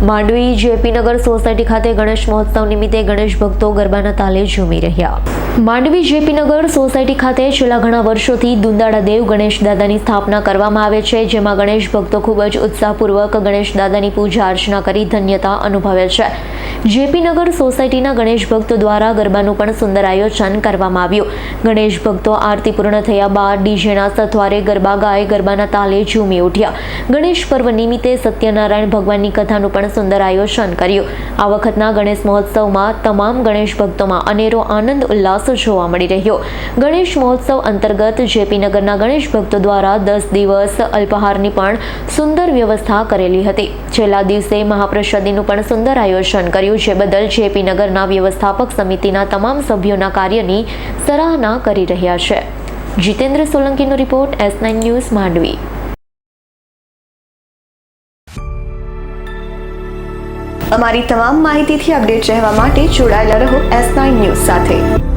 Mandvi જેપીનગર society ખાતે ગણેશ મહોત્સવ નિમિત્તે ગણેશ ભક્તો ગરબાના તાલે ઝૂમી રહ્યા। માંડવી જેપીનગર સોસાયટી ખાતે છેલ્લા ઘણા વર્ષોથી દુંદાળા દેવ ગણેશ દાદાની સ્થાપના કરવામાં આવે છે, જેમાં ગણેશ ભક્તો ખૂબ જ ઉત્સાહપૂર્વક ગણેશ દાદાની પૂજા અર્ચના કરી ધન્યતા અનુભવે છે। જેપીનગર સોસાયટીના ગણેશ ભક્તો દ્વારા ગરબાનું પણ સુંદર આયોજન કરવામાં આવ્યું। ગણેશ ભક્તો આરતી પૂર્ણ થયા બાદ ડીજેના સથવારે ગરબા ગાય ગરબાના તાલે ઝૂમી ઉઠ્યા। ગણેશ પર્વ નિમિત્તે સત્યનારાયણ ભગવાનની કથાનું પણ સુંદર આયોજન કર્યું। આ વખતના ગણેશ મહોત્સવમાં તમામ ગણેશ ભક્તોમાં અનેરો આનંદ ઉલ્લાસ જોવા મળી રહ્યો। ગણેશ મહોત્સવ અંતર્ગત જેપીનગરના ગણેશ ભક્તો દ્વારા 10 દિવસ અલ્પાહારની પણ સુંદર વ્યવસ્થા કરેલી હતી। છેલ્લા દિવસે મહાપ્રસાદીનું પણ સુંદર આયોજન કર્યું, જે બદલ જેપીનગરના વ્યવસ્થાપક સમિતિના તમામ સભ્યોના કાર્યની સરાહના કરી રહ્યા છે। જીતેન્દ્ર સોલંકીનો રિપોર્ટ, S9 ન્યૂઝ, માંડવી। અમારી તમામ માહિતીથી અપડેટ રહેવા માટે જોડાયેલા રહો S9 ન્યૂઝ સાથે।